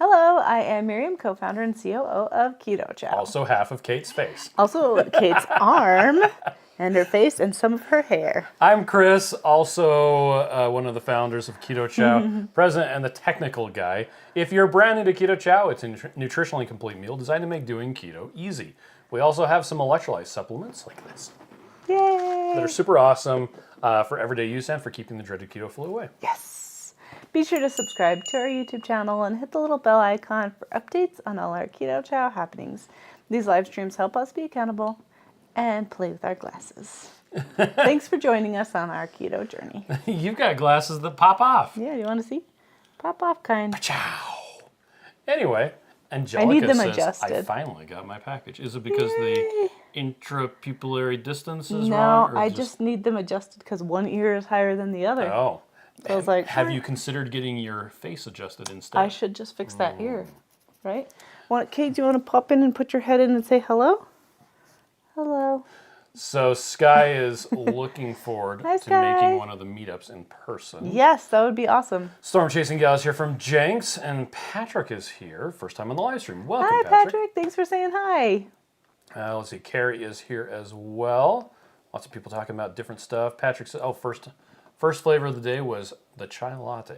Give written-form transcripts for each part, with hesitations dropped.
Hello, I am Miriam, co-founder and COO of Keto Chow. Also half of Kate's face. Also Kate's arm and her face and some of her hair. I'm Chris, also one of the founders of Keto Chow, president and the technical guy. If you're brand new to Keto Chow, it's a nutritionally complete meal designed to make doing keto easy. We also have some electrolyte supplements like this. Yay! That are super awesome for everyday use and for keeping the dreaded keto flu away. Yes! Be sure to subscribe to our YouTube channel and hit the little bell icon for updates on all our Keto Chow happenings. These live streams help us be accountable and play with our glasses. Thanks for joining us on our keto journey. You've got glasses that pop off. Yeah, you want to see? Pop off kind. Chow. Anyway, Angelica I need them says, adjusted. I finally got my package. Is it because the intrapupillary distance is No, wrong? I just need them adjusted because one ear is higher than the other. Oh. So I was like, have you considered getting your face adjusted instead? I should just fix that ear, right? Kate, do you want to pop in and put your head in and say hello? Hello. So Sky is looking forward Hi, to Sky. making one of the meetups in person. Yes, that would be awesome. Storm Chasing Gal is here from Jenks, and Patrick is here. First time on the live stream. Welcome, Hi, Patrick. Thanks for saying hi. Let's see. Carrie is here as well. Lots of people talking about different stuff. Patrick said, first flavor of the day was the chai latte.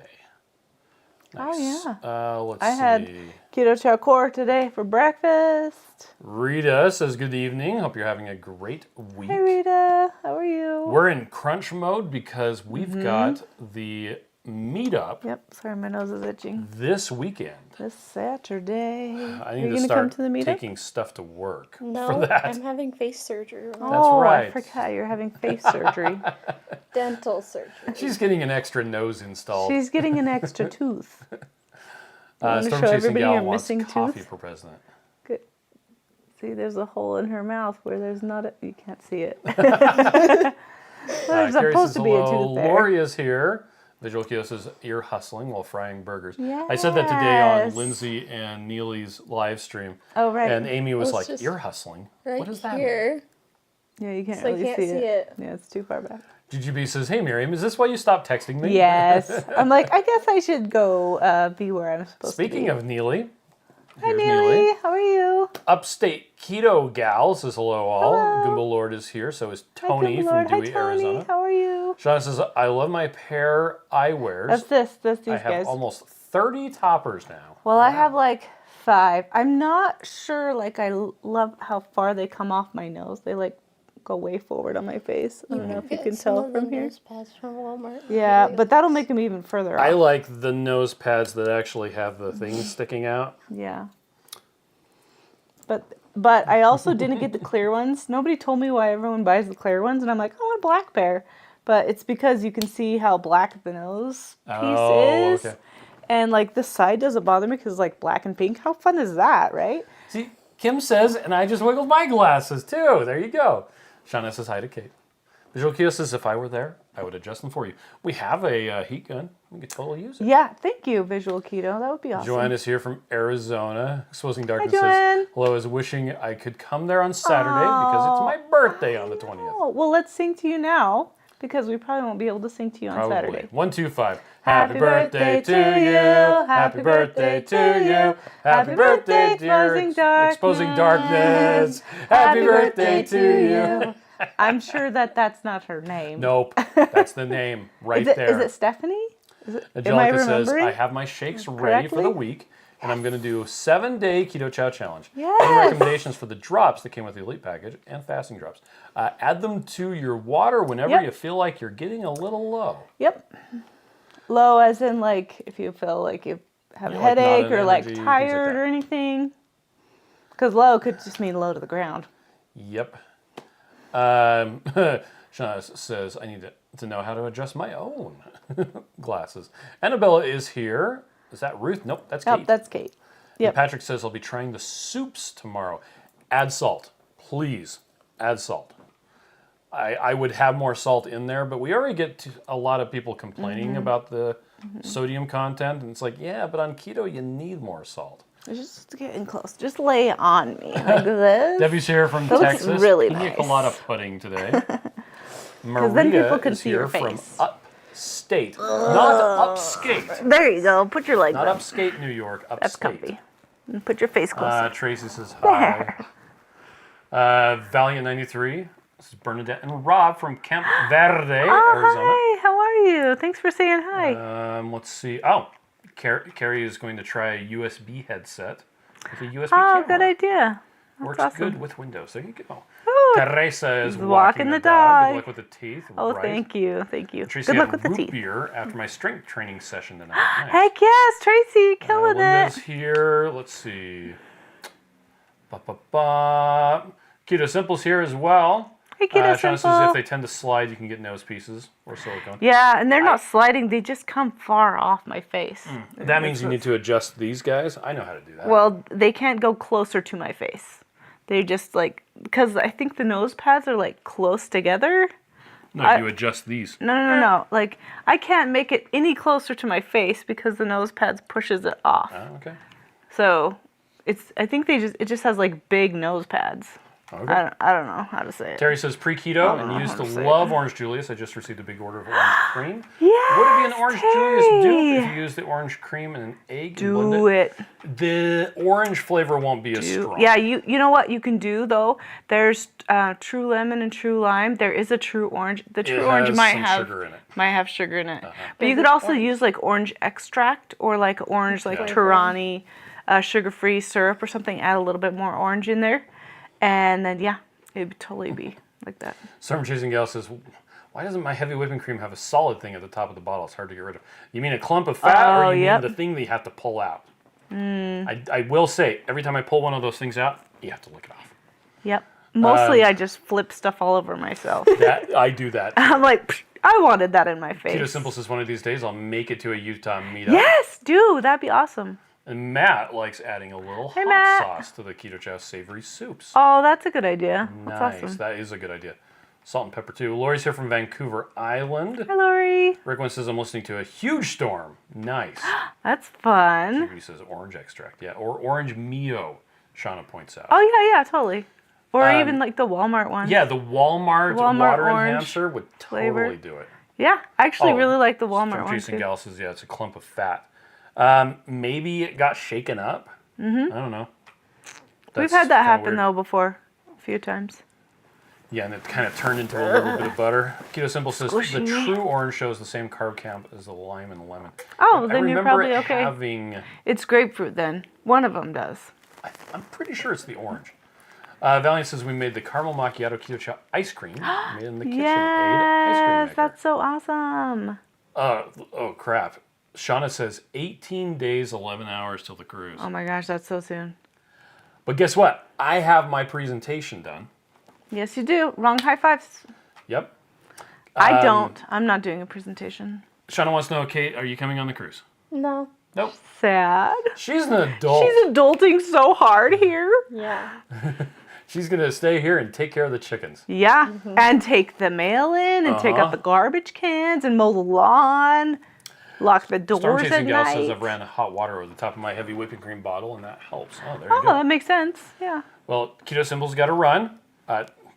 Nice. Oh, yeah. Let's I see. had Keto Chow core today for breakfast. Rita says, good evening. Hope you're having a great week. Hey, Rita. How are you? We're in crunch mode because we've got the meetup Yep. Sorry, my nose is itching. this weekend. This Saturday. I Are need you to gonna come start to the meetup? taking stuff to work No, for that. I'm having face surgery. That's Oh, right. I forgot you're having face surgery. Dental surgery. She's getting an extra nose installed. She's getting an extra tooth. Want to Storm show Chasing everybody Gal your wants missing coffee tooth? for president. Good. See, there's a hole in her mouth where there's not a... You can't see it. There's Carrie supposed says, to be a hello. tooth there. Lori is here. Visual Keto says, ear hustling while frying burgers. I said that today on Yes. Lindsay and Neely's live stream. Oh, right. And Amy was Well, like, it's just ear hustling? Right What does that mean? here. Yeah, you can't So I really can't see see it. it. Yeah, it's too far back. GGB says, hey Miriam, is this why you stopped texting me? Yes. I'm like, I guess I should go be where I'm supposed to be. Speaking of Neely, Hi, here's Neely. How are you? Upstate Keto Gal says hello all. Hello. Goomba Lord is here, so is Hi, Tony good from Lord. Dewey, Hi, Tony. Arizona. How are you? Shauna says, I love my pair eyewears. That's these I have guys. almost 30 toppers now. Well, I have like 5. I'm not sure, I love how far they come off my nose. They go way forward on my face. I don't know if you can tell from here. Nose pads from Walmart. Yeah, but that'll make them even further I off. like the nose pads that actually have the things sticking out. Yeah. But I also didn't get the clear ones. Nobody told me why everyone buys the clear ones, and I'm like, I want a black pair. But it's because you can see how black the nose piece is. Okay. And this side doesn't bother me because it's black and pink. How fun is that, right? See, Kim says, and I just wiggled my glasses too. There you go. Shauna says hi to Kate. Visual Keto says, if I were there, I would adjust them for you. We have a heat gun. We could totally use it. Yeah, thank you, Visual Keto. That would be awesome. Joanne is here from Arizona. Exposing Darkness Joanne. says, hello, is wishing I could come there on Saturday because it's my birthday on the 20th. Oh, well, let's sing to you now because we probably won't be able to sing to you on Probably. Saturday. 1, 2, 5. Happy birthday to you. Happy birthday to you. Happy birthday, Exposing Darkness. Exposing Darkness. Happy birthday to you. I'm sure that's not her name. Nope, that's the name right there. Is it Stephanie? Am I Angelica says, remembering? I have my shakes ready for the correctly? week, and I'm going to do a 7-day Keto Chow challenge. Yes. Any recommendations for the drops that came with the Elite package and fasting drops? Add them to your water whenever Yep. you feel like you're getting a little low. Yep. Low as in if you feel like you have a Yeah, not headache an or energy, things like tired that. or anything. Because low could just mean low to the ground. Yep. Shauna says, I need to know how to adjust my own glasses. Annabella is here. Is that Ruth? Nope, that's Kate. Nope, that's Kate. And Yep. Patrick says, I'll be trying the soups tomorrow. Add salt. Please, add salt. I would have more salt in there, but we already get a lot of people complaining about the sodium content. And it's like, yeah, but on keto, you need more salt. Just getting close. Just lay it on me like this. Debbie's here from That looks Texas. really Pina nice. colada pudding today. Because then people Maria can is see your here from face. upstate, not upskate. There you go. Put your legs Not up. upskate New York, upstate. That's comfy. And put your face closer. Tracy says hi. Valiant93. This is Bernadette and Rob from Camp Verde, Arizona. Hi. How are you? Thanks for saying hi. Let's see. Oh, Carrie is going to try a USB headset with a USB Oh, camera. good idea. That's Works awesome. good with Windows. There you go. Ooh, Teresa is he's walking the dog. Good luck with the teeth. Oh, right. thank you. Thank you. Tracy Good luck had with the root teeth. beer after my strength training session tonight. Nice. Heck yes, Tracy. Killing Linda's it. here. Let's see. Keto Simple's here as well. Hey, Keto Shauna Simple. says if they tend to slide, you can get nose pieces or silicone. Yeah, and they're not sliding. They just come far off my face. That means you need to adjust these guys. I know how to do that. Well, they can't go closer to my face. They just like, because I think the nose pads are like close together. No, you adjust these. No. Like, I can't make it any closer to my face because the nose pads pushes it off. Oh, okay. So, I think it just has like big nose pads. Okay. I don't know how to say it. Terry says pre-keto and used to love Orange Julius. I just received a big order of orange cream. Yes, Would it be an Orange Julius dupe Terry. if you use the orange cream and an egg? and blend Do it. The orange flavor won't be as strong. Yeah, you know what you can do though? There's true lemon and true lime. There is a true orange. The true orange has might some have sugar in it. might have sugar in it. But you could also use like orange extract or like orange like Torani sugar-free syrup or something. Add a little bit more orange in there, and then yeah, it'd totally be like that. Storm Chasing Gal says, why doesn't my heavy whipping cream have a solid thing at the top of the bottle? It's hard to get rid of. You mean a clump of fat or you mean the thing that you have to pull out? I will say, every time I pull one of those things out, you have to lick it off. Yep. Mostly I just flip stuff all over myself. I do that. I'm like, "Psh, I wanted that in my face. Keto Simple says one of these days I'll make it to a Utah meetup. Yes, do. That'd be awesome. And Matt likes adding a little hot Matt. sauce to the Keto Chow savory soups. Oh, that's a good idea. That's Nice. awesome. That is a good idea. Salt and pepper too. Lori's here from Vancouver Island. Hi, Lori. Rick one says I'm listening to a huge storm. Nice. That's fun. He says orange extract. Yeah, or orange Mio, Shauna points out. Oh, yeah, totally. Or even like the Walmart one. Yeah, the Walmart water orange enhancer would flavor. totally do it. Yeah, I actually Oh, really like the Walmart Storm one Chasing too. Gal says, yeah, it's a clump of fat. Maybe it got shaken up. I don't know. We've That's had that kinda happen weird. though before, a few times. Yeah, and it kind of turned into a little bit of butter. Keto Simple says Squishy. the true orange shows the same carb count as the lime and lemon. Oh, I then you're remember probably it okay. having, It's grapefruit then. One of them does. I'm pretty sure it's the orange. Valiant says we made the caramel macchiato keto chow ice cream made in the KitchenAid ice cream Yes, maker. that's so awesome. Oh crap. Shauna says 18 days, 11 hours till the cruise. Oh my gosh, that's so soon. But guess what? I have my presentation done. Yes, you do. Wrong high fives. Yep. I don't. I'm not doing a presentation. Shauna wants to know, Kate, are you coming on the cruise? No. Nope. Sad. She's an adult. She's adulting so hard here. Yeah. She's going to stay here and take care of the chickens. Yeah, and take the mail in and take out the garbage cans and mow the lawn, lock the Storm doors at Chasing Gal night. says I've ran hot water over the top of my heavy whipping cream bottle, and that helps. Oh, there you Oh, go. that makes sense. Yeah. Well, Keto Symbol's got to run.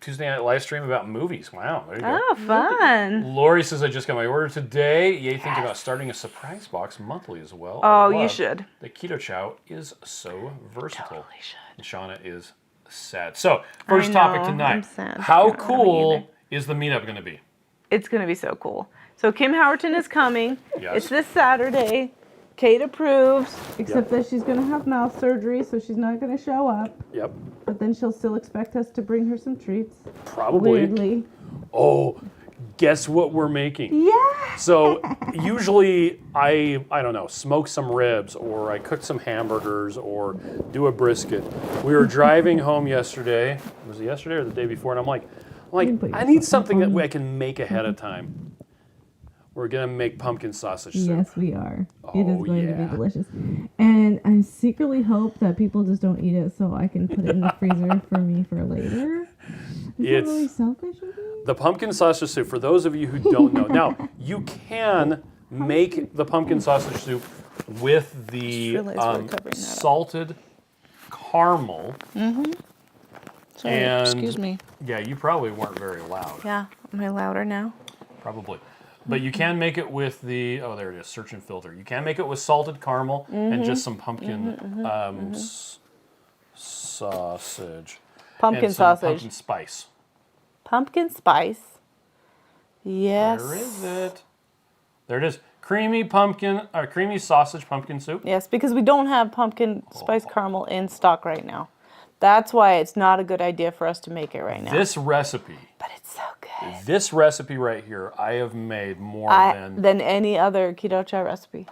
Tuesday night live stream about movies. Wow, there you go. Oh, fun. Lori says I just got my order today. Yay, thinking about starting a surprise box monthly as well. Oh, I you love should. The Keto Chow is so versatile. Totally should. And Shauna is sad. So, first topic know, tonight. I'm sad. How I don't have it cool either. is the meetup going to be? It's going to be so cool. So Kim Howerton is coming. Yes. It's this Saturday. Kate approves, except that she's going to have mouth surgery, so she's not going to show up. Yep. But then she'll still expect us to bring her some treats. Probably. Weirdly. Oh, guess what we're making? Yeah. So usually I don't know, smoke some ribs or I cook some hamburgers or do a brisket. We were driving home yesterday. Was it yesterday or the day before? And I'm like, I need something that I can make ahead of time. We're gonna make pumpkin sausage soup. Yes, we are. It Oh, is going to yeah. be delicious. And I secretly hope that people just don't eat it so I can put it in the freezer for me for later. Is It's- that really selfish of me? The pumpkin sausage soup, for those of you who don't know. Now, you can make the pumpkin sausage soup with the realized we're covering that up. salted caramel. Sorry, And- excuse me. Yeah, you probably weren't very loud. Yeah, am I louder now? Probably. But you can make it with the, oh, there it is, search and filter. You can make it with salted caramel and just some pumpkin sausage. Pumpkin and some sausage. Pumpkin spice. Pumpkin spice. Yes. Where is it? There it is. Creamy sausage pumpkin soup. Yes, because we don't have pumpkin spice caramel in stock right now. That's why it's not a good idea for us to make it right now. This recipe, But it's so good. this recipe right here, I have made more Than any other Keto Chow recipe.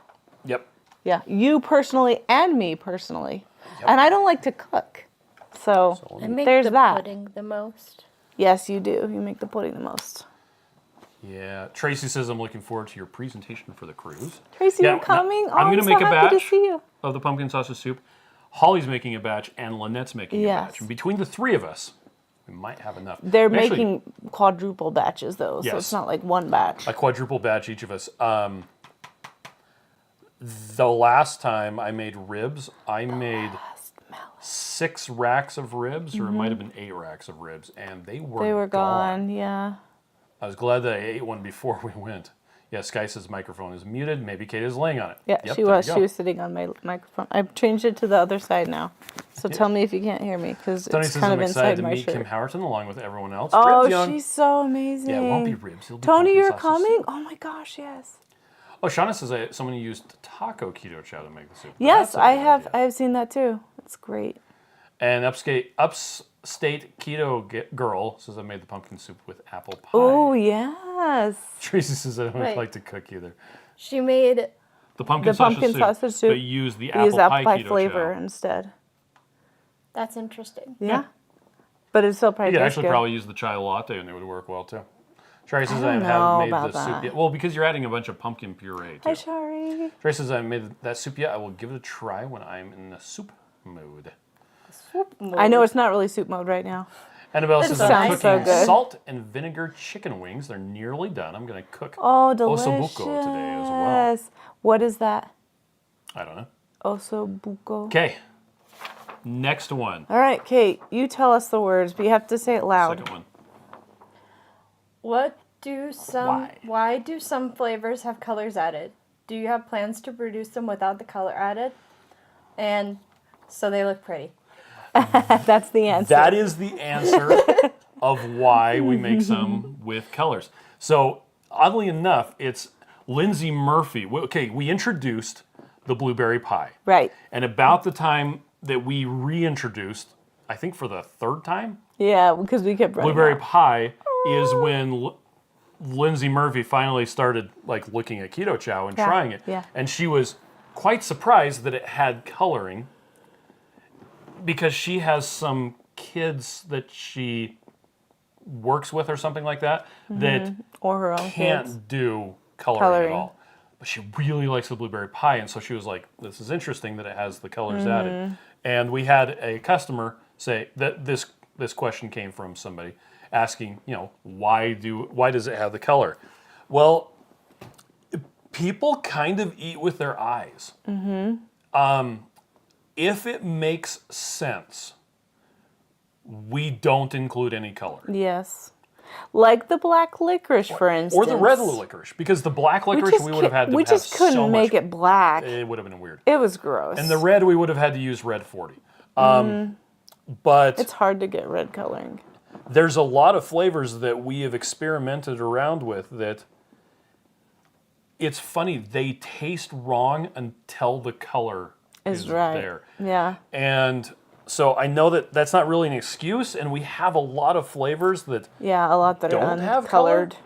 Yep. Yeah, you personally and me personally. And I don't like to cook. So I make there's the that. pudding the most. Yes, you do. You make the pudding the most. Yeah. Tracy says, I'm looking forward to your presentation for the cruise. Tracy, Yeah, you're coming? I'm going to so make a happy batch to see you. of the pumpkin sausage soup. Holly's making a batch, and Lynette's making a batch. And between the three of us, we might have enough. They're Actually, making quadruple batches, though, so Yes. it's not like one batch. a quadruple batch each of us. The last time I made ribs, I made 6 racks of ribs, or it might have been 8 racks of ribs, and they were gone, yeah. I was glad that I ate one before we went. Yeah, Sky says microphone is muted. Maybe Kate is laying on it. Yeah, Yep, she there was. you She go. was sitting on my microphone. I've changed it to the other side now. So tell me if you can't hear me, because Tony it's says kind I'm of excited inside to my meet Kim shirt. Howerton along with everyone else. Oh, Ribs Young. she's so amazing. Yeah, it won't be ribs. It'll be Tony, pumpkin you're sausage coming? soup. Oh my gosh, yes. Oh, Shauna says someone used taco keto chow to make the soup. Yes, That's a I good have. idea. I have seen that too. It's great. And upstate keto girl says I made the pumpkin soup with apple pie. Oh yes. Tracy says I don't Wait. like to cook either. She made The pumpkin, sausage soup, but use the We apple use apple pie keto flavor chow. instead. that's interesting. Yeah. But it's still probably You could tastes actually good. probably use the chai latte and it would work well too. Tracy says I don't know haven't made about the soup that. yet. Well, because you're adding a bunch of pumpkin puree too. Hi, Shari. Tracy says I haven't made that soup yet. I will give it a try when I'm in the soup mood. I know it's not really soup mode right now. Annabelle That says sounds I'm so cooking good. salt and vinegar chicken wings. They're nearly done. I'm going to cook Oh, delicious. ossobuco today as well. What is that? I don't know. Ossobuco. Okay. Next one. All right, Kate, you tell us the words, but you have to say it loud. Second one. Why do some flavors have colors added? Do you have plans to produce them without the color added? And so they look pretty. That's the answer. That is the answer of why we make some with colors. So, oddly enough, it's Lindsay Murphy. Okay, we introduced the blueberry pie. Right. And about the time that we reintroduced, I think for the third time, Yeah, because we kept running blueberry out. pie is when Lindsay Murphy finally started like looking at Keto Chow and Yeah, trying it. yeah. And she was quite surprised that it had coloring because she has some kids that she works with or something like that that Or her own can't kids. do coloring at all. But she really likes the blueberry pie, and so she was like, this is interesting that it has the colors added. And we had a customer say that this question came from somebody asking, why does it have the color? Well, people kind of eat with their eyes. If it makes sense, we don't include any color. Yes. Like the black licorice, for instance. Or the red licorice, because the black licorice we would have had to We have just couldn't so make much. it black. It would have been weird. It was gross. And the red, we would have had to use red 40. But It's hard to get red coloring. there's a lot of flavors that we have experimented around with that it's funny, they taste wrong until the color is right. there. Yeah. And so I know that that's not really an excuse, and we have a lot of flavors that, Yeah, a lot that Don't are have uncolored.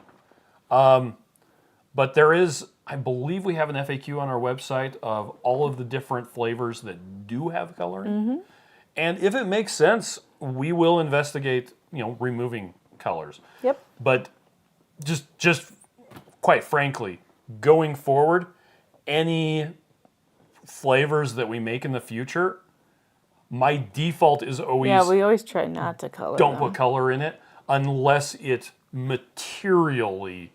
but there is, I believe we have an FAQ on our website of all of the different flavors that do have coloring. And if it makes sense, we will investigate, removing colors. Yep. But just quite frankly, going forward, any flavors that we make in the future, my default is always Yeah, we always try not to color don't them. put color in it unless it materially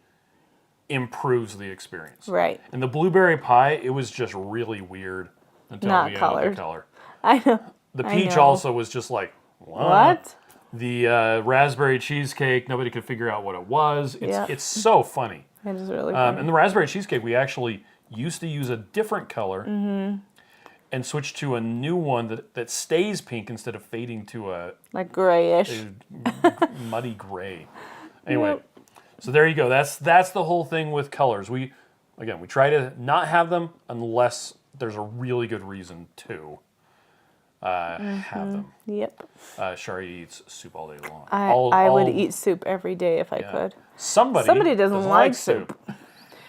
improves the experience. Right. And the blueberry pie, it was just really weird until Not we added colored. the color. I know. The I peach know. also was just like, What? The raspberry cheesecake, nobody could figure out what it was. Yeah. It's so funny. It is really funny. And the raspberry cheesecake, we actually used to use a different color and switch to a new one that stays pink instead of fading to a Like grayish. muddy gray. Anyway, so there you go. That's the whole thing with colors. We try to not have them unless there's a really good reason to have them. Yep. Shari eats soup all day long. I would eat soup every day if I could. Somebody doesn't like soup.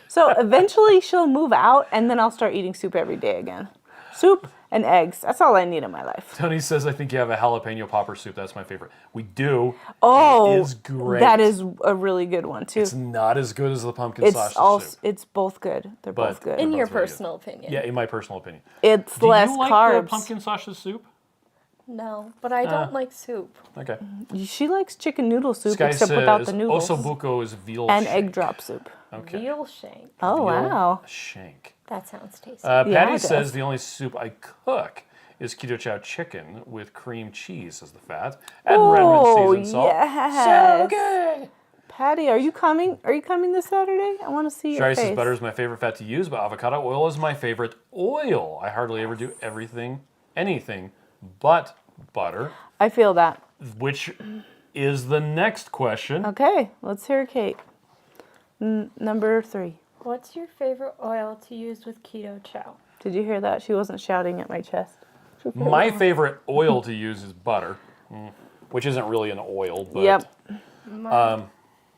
So eventually she'll move out, and then I'll start eating soup every day again. Soup and eggs. That's all I need in my life. Tony says, I think you have a jalapeno popper soup. That's my favorite. We do. Oh, it is great. That is a really good one, too. It's not as good as the pumpkin sausage soup. It's both good. They're both good. In your very good. personal opinion. Yeah, in my personal opinion. It's Do less you like carbs. the pumpkin sausage soup? No, but I don't like soup. Okay. She likes chicken noodle soup, This guy except says without the noodles. ossobuco is veal And shank. egg drop soup. Okay. Veal shank. Oh, wow. Shank. That sounds tasty. Patty it says does. the only soup I cook is Keto Chow chicken with cream cheese as the fat and remnant seasoned salt. yes. So good. Patty, are you coming? Are you coming this Saturday? I want to see your Shari face. says butter is my favorite fat to use, but avocado oil is my favorite oil. I hardly ever do anything but butter, I feel that. which is the next question. Okay, let's hear Kate. Number 3. What's your favorite oil to use with Keto Chow? Did you hear that? She wasn't shouting at my chest. My favorite oil to use is butter, which isn't really an oil, but Yep.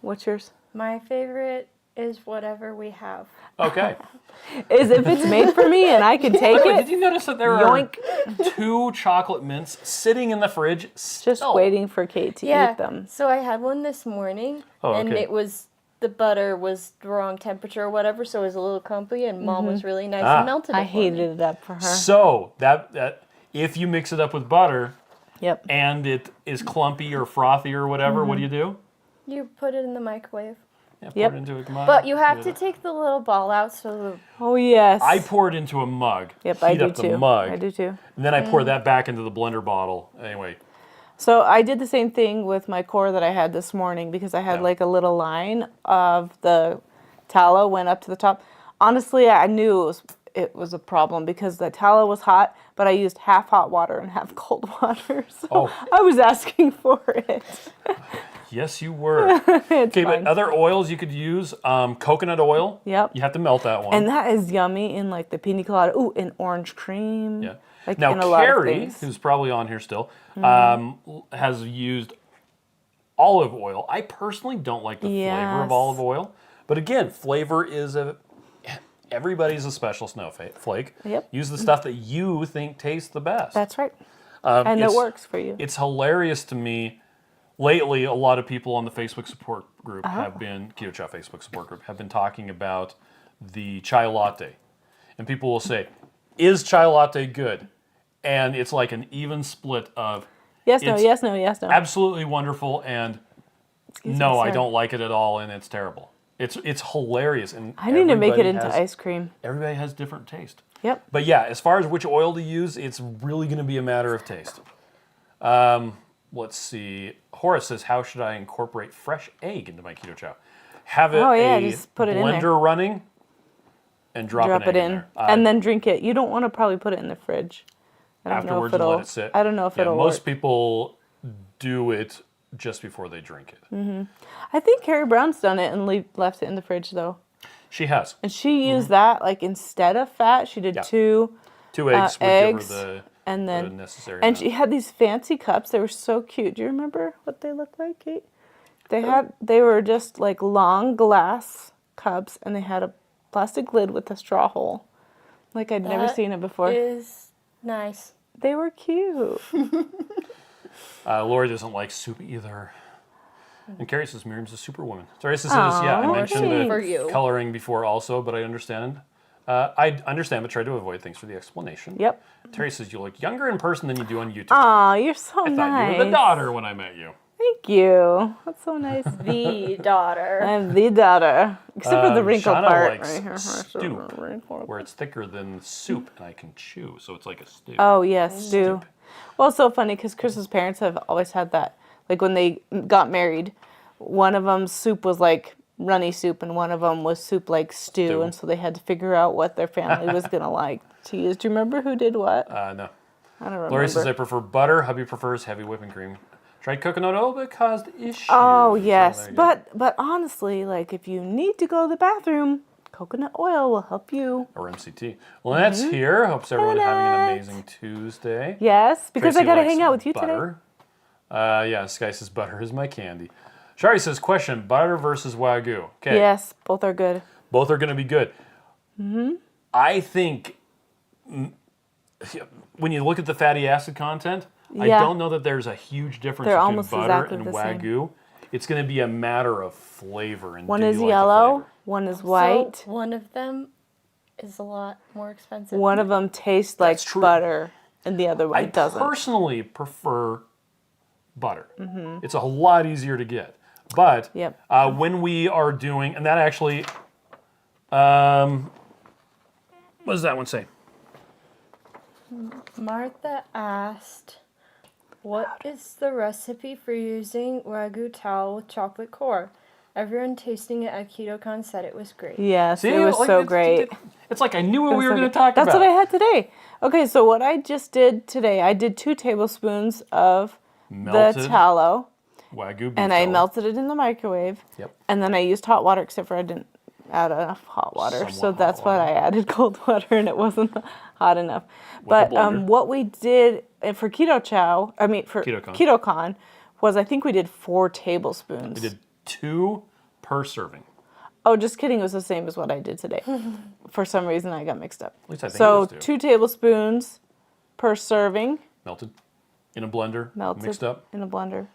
What's yours? My favorite is whatever we have. okay. Is if it's made for me and I can take Wait, it. did you notice that there Yoink. are 2 chocolate mints sitting in the fridge? Just waiting for Kate to eat them. So I had one this morning, and okay. it was the butter was the wrong temperature or whatever, so it was a little clumpy. And Mom was really nice and melted it I for me. heated it up for her. So that if you mix it up with butter Yep. and it is clumpy or frothy or whatever, what do you do? You put it in the microwave, Yeah, pour Yep. it into a mug. but you have to take the little ball out. So Oh, yes. I pour it into a mug. Yep, heat I do up the too. mug, I do too. and then I pour that back into the blender bottle. Anyway, So I did the same thing with my core that I had this morning because I had Yeah. like a little line of the tallow went up to the top. Honestly, I knew it was a problem because the tallow was hot, but I used half hot water and half cold water. So I was asking for it. yes, you were. It's Okay, fine. but other oils you could use, coconut oil. Yep. You have to melt that one. And that is yummy in like the pina colada. Ooh, and orange cream. Yeah. Like Now, in a lot of Carrie, things. who's probably on here still, has used olive oil. I personally don't like the flavor Yes. of olive oil. But again, flavor is everybody's a special snowflake. Yep. Use the stuff that you think tastes the best. That's right. And it it's- works for you. It's hilarious to me. Lately, a lot of people on the Facebook support group have been, Keto Chow Facebook support group, have been talking about the chai latte. And people will say, is chai latte good? And it's like an even split of Yes, no, it's yes, no, yes, no. absolutely wonderful and Excuse no, me, I sir. don't like it at all and it's terrible. It's hilarious. And I need to make it everybody into has- ice cream. Everybody has different taste. Yep. But yeah, as far as which oil to use, it's really going to be a matter of taste. Let's see. Horace says, how should I incorporate fresh egg into my Keto Chow? Have it Oh, yeah, a just put it in there. blender running and drop Drop an it egg in. there. And then drink it. You don't want to probably put it in the fridge. I don't know afterwards if and it'll, let it sit. I don't know if Yeah, it'll most work. people do it just before they drink it. I think Carrie Brown's done it and left it in the fridge though. She has. And she used that like instead of fat, she did Yeah. 2 2 eggs would eggs, give her and the then necessary and amount. she had these fancy cups. They were so cute. Do you remember what they looked like, Kate? They were just like long glass cups and they had a plastic lid with a straw hole. Like I'd never That seen it before. is nice. They were cute. Lori doesn't like soup either. And Carrie says Miriam's a superwoman. Teresa says, yeah, I Aw, mentioned thanks. the For you. coloring before also, but I understand. I understand, but try to avoid. Thanks for the explanation. Yep. Terry says you look younger in person than you do on YouTube. Aw, you're so I thought nice. you were the daughter when I met you. Thank you. That's so nice. The daughter. I'm the daughter. Except for the wrinkle Shauna part. likes right here. stoop, Wrinkle. where it's thicker than soup and I can chew, so it's like a stew. Oh, yes, stew. Well, it's so funny because Chris's parents have always had that. Like when they got married, one of them's soup was like runny soup, and one of them was soup like stew, and so they had to figure out what their family was gonna like to use. Do you remember who did what? No. I don't remember. Lori says, I prefer butter. Hubby prefers heavy whipping cream. Tried coconut oil, but it caused issues. Oh, So yes. there you go. But honestly, like, if you need to go to the bathroom, coconut oil will help you. Or MCT. Lynette's here. Hopes everyone's having an amazing Tuesday. Yes, because Tracy I got to likes hang out with you today. butter. Yeah, Sky says butter is my candy. Shari says, question, butter versus Wagyu. Okay. Yes, both are good. Both are going to be good. I think when you look at the fatty acid content, I Yeah. don't know that there's a huge difference They're between almost butter exactly and the same. Wagyu. It's going to be a matter of flavor. And One do is you like the yellow, flavor? one is white. So one of them is a lot more expensive. One of them tastes like true. butter, and the other one I doesn't. personally prefer butter. It's a lot easier to get. But Yep. when we are doing, and that actually, what does that one say? Martha asked, what is the recipe for using Wagyu tallow with chocolate core? Everyone tasting it at KetoCon said it was great. Yes, See, it was like, so it's- great. It's like I knew what we were So going to good. talk That's about. what I had today. Okay, so what I just did today, I did 2 tablespoons of Melted the tallow, Wagyu beef and I tallow. melted it in the microwave. Yep. And then I used hot water, except for I didn't add enough hot water. Somewhat So hot that's why water. I added cold water, and it wasn't hot enough. a But blender. what we did for Keto Chow, for KetoCon. KetoCon, was I think we did 4 tablespoons. We did 2 per serving. Oh, just kidding. It was the same as what I did today. For some reason, I got mixed up. At least I think it So was 2. 2 tablespoons per serving, Melted in a blender, melted mixed up. in a blender,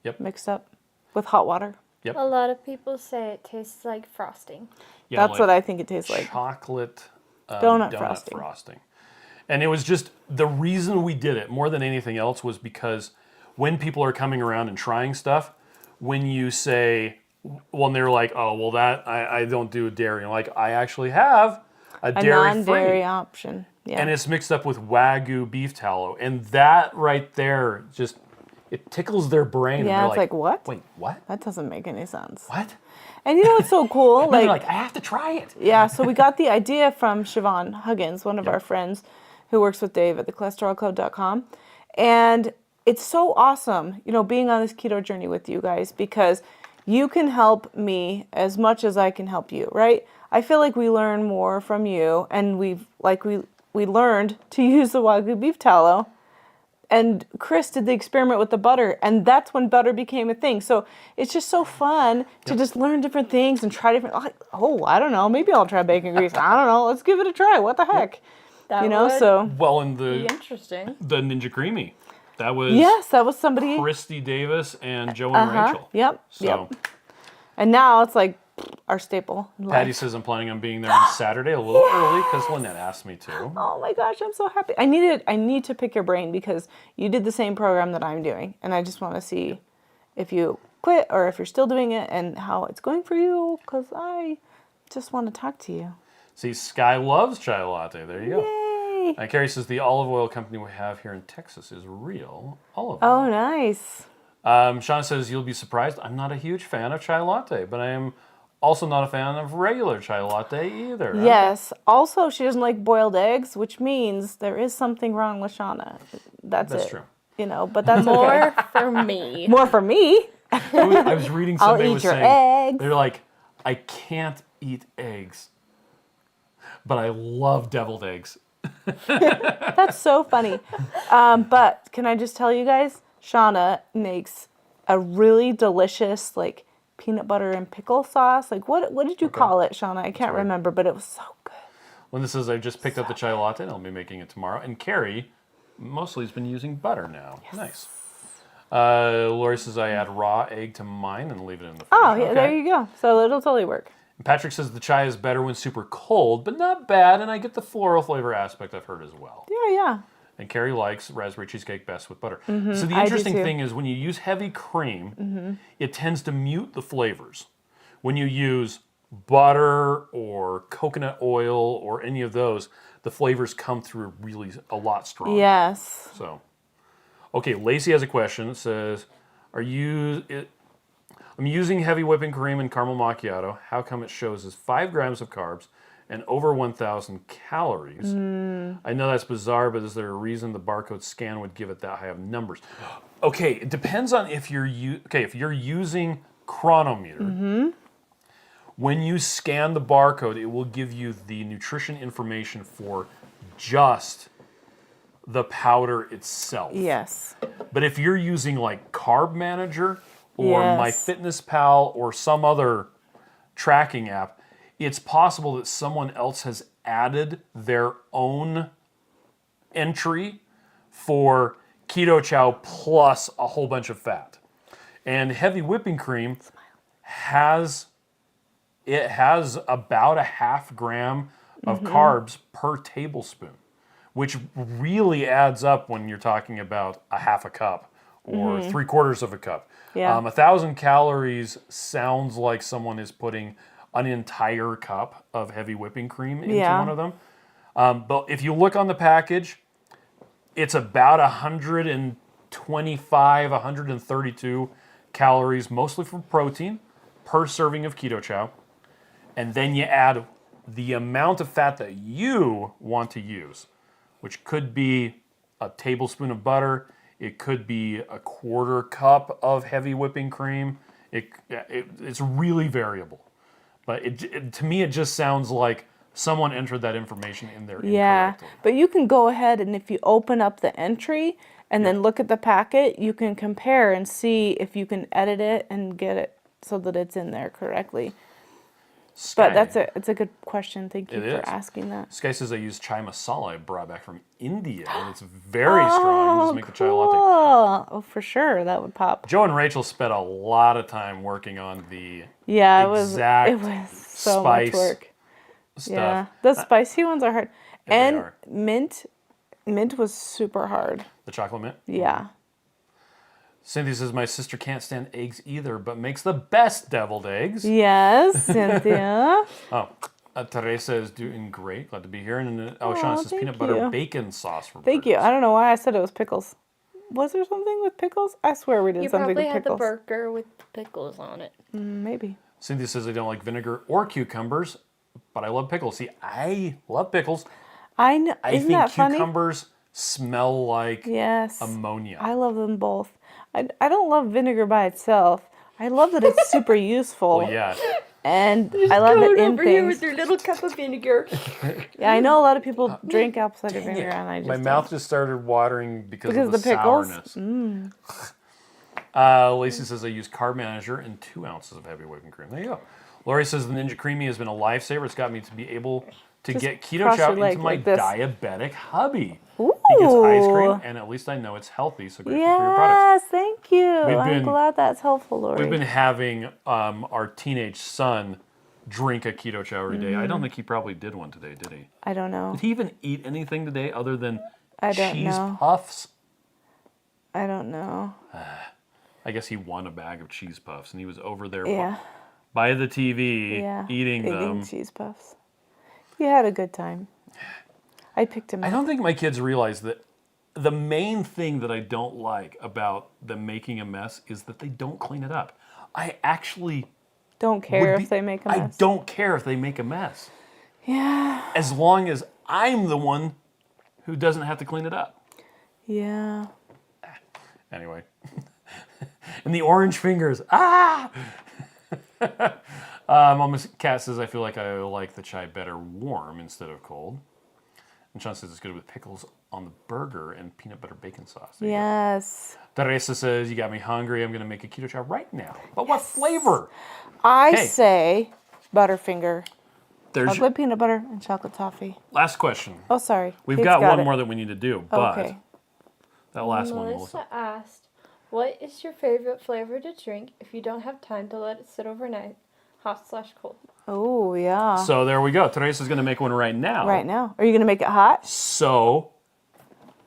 Yep. mixed up with hot water. A lot of people say it tastes like frosting. Yeah, That's like what I think it tastes like. chocolate Donut frosting. And it was just the reason we did it more than anything else was because when people are coming around and trying stuff, when you say, well, and they're like, oh, well, that I don't do dairy. And like, I actually have a A dairy-free. non-dairy option. Yeah. And it's mixed up with Wagyu beef tallow. And that right there just, it tickles their brain. Yeah, and it's they're like, what? Wait, what? That doesn't make any sense. What? And you know what's so cool? And they're like, I have to try it. Yeah, so we got the idea from Siobhan Huggins, one of our friends who works with Dave at thecholesterolclub.com. And it's so awesome, being on this keto journey with you guys, because you can help me as much as I can help you, right? I feel like we learn more from you, and we learned to use the Wagyu beef tallow. And Chris did the experiment with the butter, and that's when butter became a thing. So it's just so fun to just learn different things and try different. I don't know. Maybe I'll try bacon grease. I don't know. Let's give it a try. What the heck? That would So Well, in be the interesting. Ninja Creamy, that was yes, that was somebody. Christy Davis and Joe and Rachel. Yep. So Yep. And now it's like our staple. in Patty life. says I'm planning on being there on Saturday a little early because Lynette asked me to. Oh my gosh, I'm so happy. I need to pick your brain because you did the same program that I'm doing, and I just want to see if you quit or if you're still doing it and how it's going for you, because I just want to talk to you. See, Sky loves chai latte. There you go. Yay! And Carrie says the olive oil company we have here in Texas is real olive oil. Oh, nice. Shauna says you'll be surprised. I'm not a huge fan of chai latte, but I am also not a fan of regular chai latte either. Yes. Also, she doesn't like boiled eggs, which means there is something wrong with Shauna. That's it. true. But that's More okay. for me. More for me. I was reading I'll somebody eat was your saying eggs. they're like, I can't eat eggs, but I love deviled eggs. That's so funny. But can I just tell you guys, Shauna makes a really delicious, peanut butter and pickle sauce. What did you call it, Shauna? I can't remember, but it was so good. Linda says I just picked up the chai latte and I'll be making it tomorrow. And Carrie mostly has been using butter now. Yes. Nice. Lori says I add raw egg to mine and leave it in the fridge. Oh, yeah, there you go. So it'll totally work. And Patrick says the chai is better when super cold, but not bad, and I get the floral flavor aspect I've heard as well. Yeah. And Carrie likes raspberry cheesecake best with butter. So the I do interesting too. thing is when you use heavy cream, it tends to mute the flavors. When you use butter or coconut oil or any of those, the flavors come through really a lot stronger. Yes. So, okay, Lacey has a question. It says, I'm using heavy whipping cream and caramel macchiato. How come it shows as 5 grams of carbs and over 1,000 calories? I know that's bizarre, but is there a reason the barcode scan would give it that high of numbers? Okay, it depends on if you're using Chronometer. When you scan the barcode, it will give you the nutrition information for just the powder itself. Yes. But if you're using like Carb Manager or Yes. MyFitnessPal or some other tracking app, it's possible that someone else has added their own entry for Keto Chow plus a whole bunch of fat. And heavy whipping cream has about a half gram of carbs per tablespoon, which really adds up when you're talking about a half a cup or 3/4 of a cup. Yeah. 1,000 calories sounds like someone is putting an entire cup of heavy whipping cream into Yeah. one of them. But if you look on the package, it's about 125, 132 calories, mostly from protein, per serving of Keto Chow. And then you add the amount of fat that you want to use, which could be a tablespoon of butter. It could be a 1/4 cup of heavy whipping cream. It's really variable. But to me, it just sounds like someone entered that information in there Yeah. incorrectly. But you can go ahead and if you open up the entry and then look at the packet, you can compare and see if you can edit it and get it so that it's in there correctly. But it's a good question. Thank you It for is. asking that. This guy says I use chai masala I brought back from India, and it's very strong. You just make the chai latte. Oh, for sure. That would pop. Joe and Rachel spent a lot of time working on the Yeah, exact it was so spice much work. stuff. Yeah. The spicy ones are hard. Yeah, they And are. mint was super hard. The chocolate mint. Yeah. Cynthia says my sister can't stand eggs either, but makes the best deviled eggs. Yes, Cynthia. Oh, Teresa is doing great. Glad to be here. And Sean says thank peanut butter you. bacon sauce for Thank you. burgers. I don't know why I said it was pickles. Was there something with pickles? I swear we did You something probably with had the pickles. burger with pickles on it. Maybe. Cynthia says I don't like vinegar or cucumbers, but I love pickles. See, I love pickles. I know. I Isn't think that funny? cucumbers smell like Yes. ammonia. I love them both. I don't love vinegar by itself. I love that it's super useful. Well, yeah. And I love it in over here with things. your little cup of vinegar. Yeah, I know a lot of people drink apple cider vinegar, and I just My don't. mouth just started watering because of Because the the pickles? sourness. Lacey says I use Carb Manager and 2 ounces of heavy whipping cream. There you go. Lori says the Ninja Creamy has been a lifesaver. It's got me to be able to Just get Keto cross Chow your leg into my like this. diabetic hubby. Ooh. He gets ice cream, and at least I know it's healthy, so grateful for your products. Yes, thank you. We've I'm been- glad that's helpful, Lori. We've been having our teenage son drink a Keto Chow every day. I don't think he probably did one today, did he? I don't know. Did he even eat anything today other than I don't cheese know. puffs? I don't know. I guess he won a bag of cheese puffs, and he was over there Yeah. by the TV Yeah. eating them. cheese puffs. You had a good time. I picked him I up. don't think my kids realize that the main thing that I don't like about them making a mess is that they don't clean it up. I actually Don't care would if they make a I mess. don't care if they make a mess, Yeah. as long as I'm the one who doesn't have to clean it up. Yeah. Anyway. And the orange fingers. Ah! Mama Cat says, I feel like I like the chai better warm instead of cold. And Sean says it's good with pickles on the burger and peanut butter bacon sauce. There you go. Yes. Teresa says, you got me hungry. I'm going to make a Keto Chow right now. But what flavor? I Hey. say Butterfinger. There's Chocolate peanut butter and chocolate toffee. last question. Oh, sorry. We've Kate's got one it. more that we need to do, but Okay. that last one, Melissa Melissa. asked, what is your favorite flavor to drink if you don't have time to let it sit overnight, hot/cold? Oh, yeah. So there we go. Teresa's going to make one right now. Right now. Are you going to make it hot So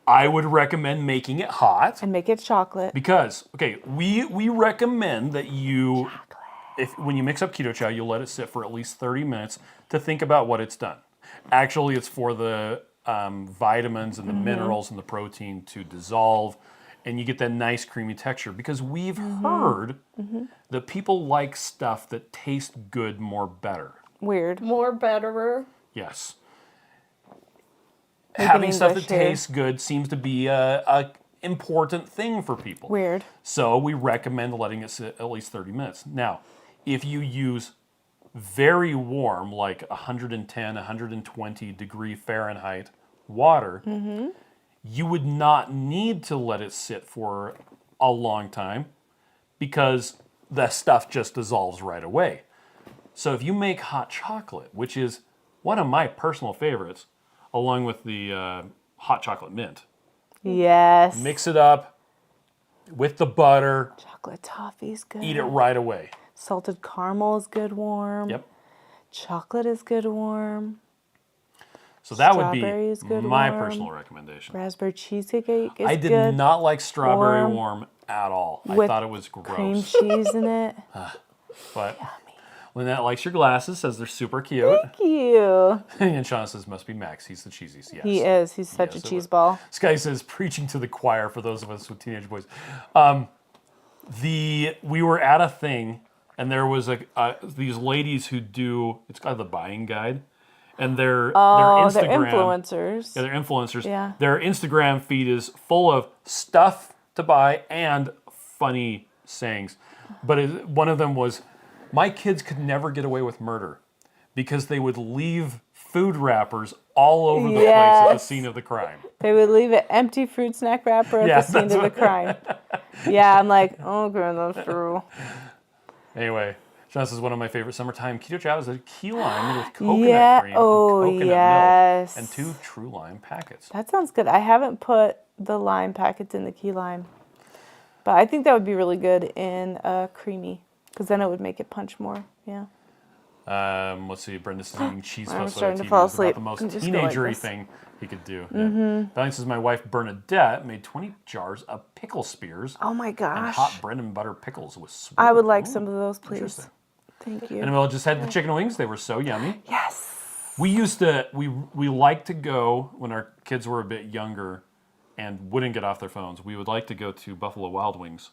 I would recommend making it hot. and make it chocolate? Because, okay, we recommend that you, when you mix up Keto Chow, you let it sit for at least 30 minutes to think about what it's done. Actually, it's for the vitamins and the minerals and the protein to dissolve and you get that nice creamy texture. Because we've heard that people like stuff that tastes good more better. Weird. More betterer. Yes. Make Having an stuff that English here. tastes good seems to be a important thing for people. Weird. So we recommend letting it sit at least 30 minutes. Now, if you use very warm, like 110, 120 degree Fahrenheit water, you would not need to let it sit for a long time because the stuff just dissolves right away. So if you make hot chocolate, which is one of my personal favorites, along with the hot chocolate mint, Yes. mix it up with the butter, Chocolate toffee's good. eat it right away. Salted caramel is good warm. Yep. Chocolate is good warm. So that would Strawberry is be good my warm. personal recommendation. Raspberry cheesecake is I did good. not like strawberry warm, warm at all. I with thought it was Cream gross. cheese in it. But Lynette likes your glasses, says they're super cute. Thank you. And Sean says, must be Max. He's the cheesiest. Yes. He is. He's such Yes, a it cheese was. ball. This guy says, preaching to the choir for those of us with teenage boys. We were at a thing, and there was these ladies who do, it's called the buying guide, and their Oh, Instagram, they're influencers. Yeah, they're influencers. Yeah. Their Instagram feed is full of stuff to buy and funny sayings. But one of them was, my kids could never get away with murder because they would leave food wrappers all over the place at the Yes. scene of the crime. They would leave an empty fruit snack wrapper at Yeah, the scene that's of the what- crime. Yeah, I'm like, oh, girl, that's true. Anyway, Sean says one of my favorite summertime keto chow is a key lime with coconut Yeah, cream oh, and coconut yes. milk and 2 true lime packets. That sounds good. I haven't put the lime packets in the key lime. But I think that would be really good in creamy, because then it would make it punch more. Yeah. Let's see, Brenda's eating cheese I'm toast starting on to TV. fall It's about asleep. the most I'm just going like teenagery this. thing he could do. Yeah. Valiant says, my wife Bernadette made 20 jars of pickle spears Oh my and gosh. hot bread and butter pickles with sweet. I would like some of those, please. Interesting. Thank you. And Emil just had the chicken wings. They were so yummy. Yes. We used to, we liked to go when our kids were a bit younger and wouldn't get off their phones. We would like to go to Buffalo Wild Wings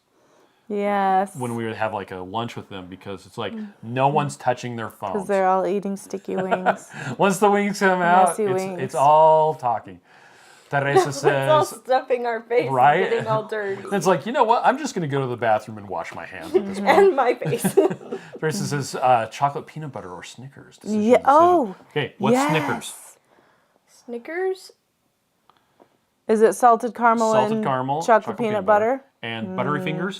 Yes. when we would have like a lunch with them because it's like no one's touching their Because phones. they're all eating sticky wings. Once the wings come out, Messy wings. it's all talking. Teresa It's all says, stuffing our face Right? and getting all dirty. it's like, you know what? I'm just going to go to the bathroom and wash my hands at this point. And my face. Teresa says, chocolate peanut butter or Snickers. Decision, Yeah. decision. Oh. Okay, what's yes. Snickers? Snickers? Is it salted caramel Salted and caramel, chocolate peanut butter? and buttery fingers.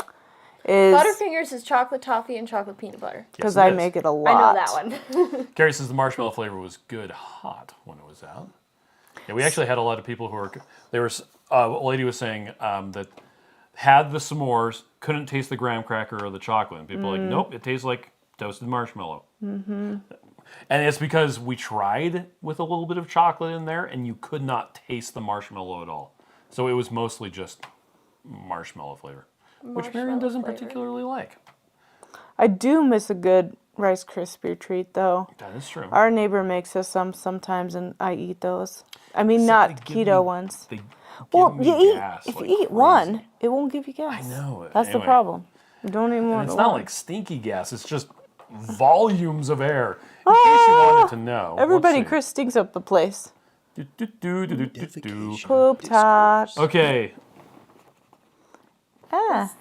Is Butterfingers is chocolate toffee and chocolate peanut butter. because Yes, I is. make it a I lot. know that one. Carrie says the marshmallow flavor was good hot when it was out. Yeah, we actually had a lot of people who were. There was a lady was saying that had the s'mores, couldn't taste the graham cracker or the chocolate. And people were like, nope, it tastes like toasted marshmallow. Mm-hmm. And it's because we tried with a little bit of chocolate in there, and you could not taste the marshmallow at all. So it was mostly just marshmallow flavor, which Marion Marshmallow doesn't flavor. particularly like. I do miss a good Rice Krispie treat, though. That is true. Our neighbor makes us some sometimes, and I eat those. I mean, Except not they give keto me- ones. They give Well, me you eat gas if like you eat crazy. one, it won't give you gas. I know it. That's the Anyway. problem. You don't even And want it's to. not like stinky gas. It's just volumes of air. In case you wanted to know. Everybody, let's see. Chris stinks up the place. Do, do, do, do, do, do, do. Poop talk. Okay. Ah,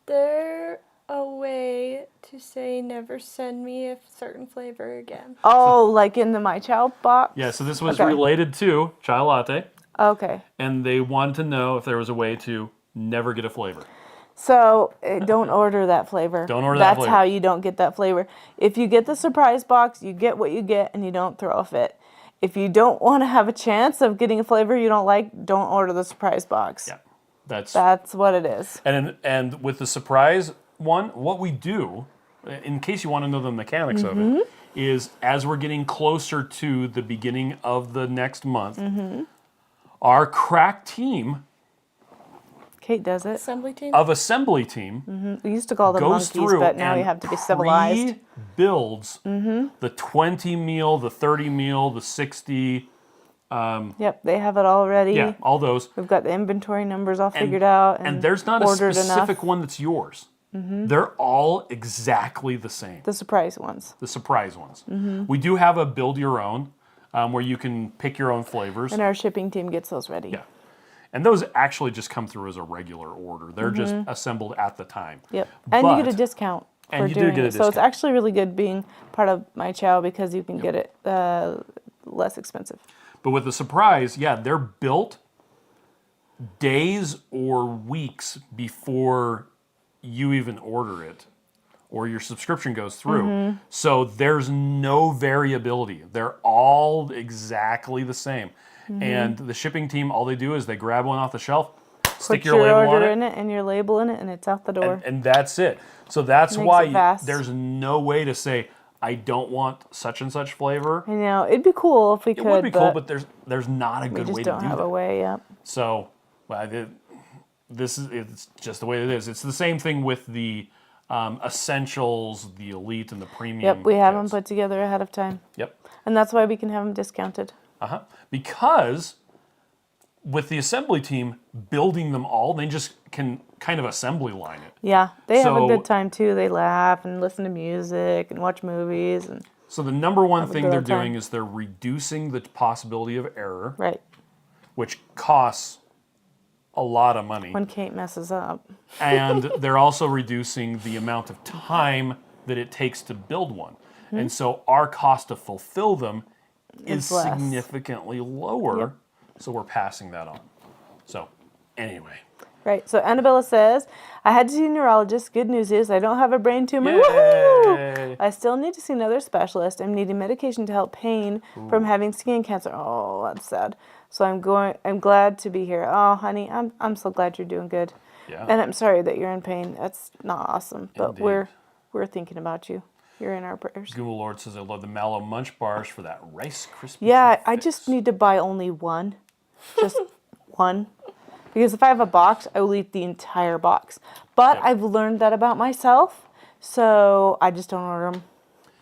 There a way to say never send me a certain flavor again? oh, like in the My Chow box. Yeah, so this was Okay. related to chai latte, Okay. and they wanted to know if there was a way to never get a flavor. So don't order that flavor. Don't order that That's flavor. how you don't get that flavor. If you get the surprise box, you get what you get, and you don't throw a fit. If you don't want to have a chance of getting a flavor you don't like, don't order the surprise box. Yeah, that's That's what it is. and with the surprise one, what we do, in case you want to know the mechanics of Mm-hmm. it, is as we're getting closer to the beginning of the next month, Mm-hmm. our crack team Kate does it. Assembly team? of assembly team We used to call them goes monkeys, through but now and you have to be civilized. Mm-hmm. pre-builds the 20 meal, the 30 meal, the 60, Yep, they have it all ready. Yeah, all those. We've got the inventory numbers all figured out. And there's not a ordered specific enough. one that's yours. They're all exactly the same. The surprise ones. The surprise ones. We do have a build your own where you can pick your own flavors. And our shipping team gets those ready. Yeah. And those actually just come through as a regular order. They're just assembled at the time. Yep. And you get a discount and for you do doing get a it. So it's discount. actually really good being part of my chow because you can get it less expensive. But with the surprise, yeah, they're built days or weeks before you even order it or your subscription goes through. So there's no variability. They're all exactly the same. And the shipping team, all they do is they grab one off the shelf, stick Put your your label on order it, in it and your label in it, and it's out the door. and that's it. So that's Makes why it fast. there's no way to say, I don't want such and such flavor. I know it'd be cool if we could. It would be cool, but there's not a we good just way to don't do have that. a way. Yep. So, it's just the way it is. It's the same thing with the essentials, the elite, and the premium. Yep. We have them kits. put together ahead of time, Yep. and that's why we can have them discounted. Because with the assembly team building them all, they just can kind of assembly line it. Yeah, they have a So- good time too. They laugh and listen to music and watch movies and So the number one Have a thing good they're old time. doing is they're reducing the possibility of error, right which costs a lot of money. when Kate messes up. And they're also reducing the amount of time that it takes to build one. And so our cost to fulfill them is It's less. significantly lower. So we're passing that on. So anyway. Right. So Annabella says, I had to see a neurologist. Good news is I don't have a brain tumor. Yay. Woohoo! I still need to see another specialist. I'm needing medication to help pain from having skin cancer. Oh, that's sad. So I'm glad to be here. Oh, honey, I'm so glad you're doing good. Yeah. And I'm sorry that you're in pain. That's not awesome. But Indeed. we're thinking about you. You're in our prayers. Google Lord says I love the Mallow Munch bars for that Rice Krispie Yeah, treat I fix. just need to buy only one. Just one. Because if I have a box, I will eat the entire box. But Yep. I've learned that about myself, so I just don't order them,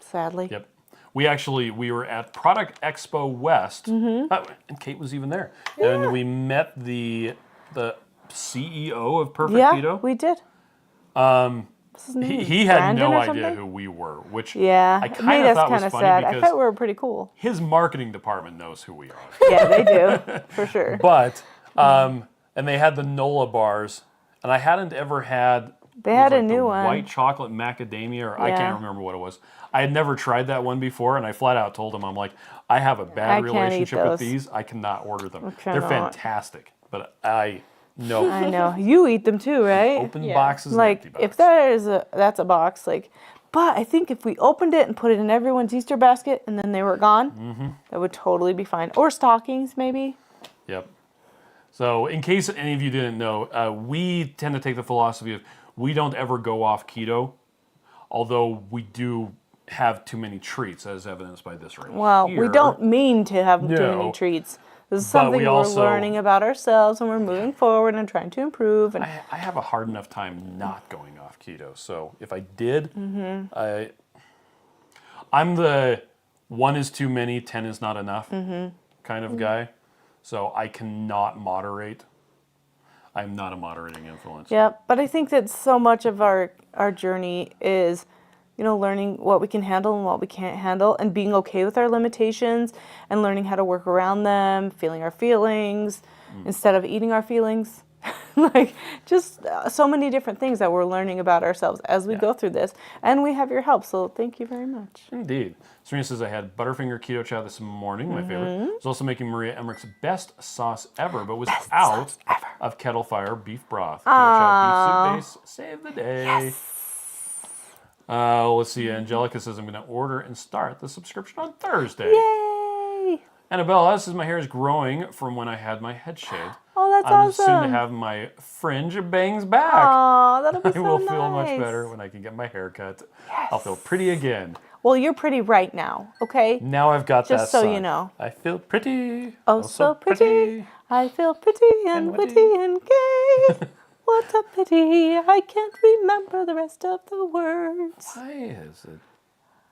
sadly. Yep. We were at Product Expo West, and Kate was even there. And we met the CEO of Perfect Yeah, Keto. we did. What's his name? He had Brandon no or idea something? who we were, which Yeah, I it kind made of us thought was kind of funny sad. I because thought we were pretty cool. his marketing department knows who we are. Yeah, they do, for sure. But, and they had the NOLA bars, and I hadn't ever had. They it had was a like new the one. White chocolate macadamia, or I Yeah. can't remember what it was. I had never tried that one before, and I flat out told him, I'm like, I have a bad I can't eat relationship with those. these. I cannot order them. They're cannot. fantastic, but I know I know. You eat them too, right? open Yeah. boxes and Like, empty if boxes. that's a box, like, but I think if we opened it and put it in everyone's Easter basket and then they were gone, that would totally be fine. Or stockings, maybe. Yep. So, in case any of you didn't know, we tend to take the philosophy of we don't ever go off keto, although we do have too many treats, as evidenced by this right Well, here. we don't mean to have too No. many treats. This is But something we we're also- learning about ourselves and we're moving forward and trying to improve. And I have a hard enough time not going off keto. So if I did, I'm the 1 is too many, 10 is not enough kind of guy. So I cannot moderate. I'm not a moderating influence. yeah, but I think that so much of our journey is, learning what we can handle and what we can't handle and being okay with our limitations and learning how to work around them, feeling our feelings instead of eating our feelings. Like, just so many different things that we're learning about ourselves as we go through this. And we have your help, so thank you very much. Indeed. Serena says, I had Butterfinger Keto Chow this morning, my favorite. I was also making Maria Emmerich's best sauce ever, but was out of Kettle Fire beef broth. Keto Chow beef soup base, save the day. Let's see, Angelica says, I'm going to order and start the subscription on Thursday. Yay! Annabella says, my hair is growing from when I had my head shaved. Oh, that's I'm awesome. soon to have my fringe bangs back. Aw, that'll be I so will nice. feel much better when I can get my hair cut. I'll feel pretty again. Well, you're pretty right now, okay? Now I've got that Just so you song. know. I feel pretty. Oh, so pretty. I feel pretty and witty. witty and gay. What a pity. I can't remember the rest of the words. Why is it?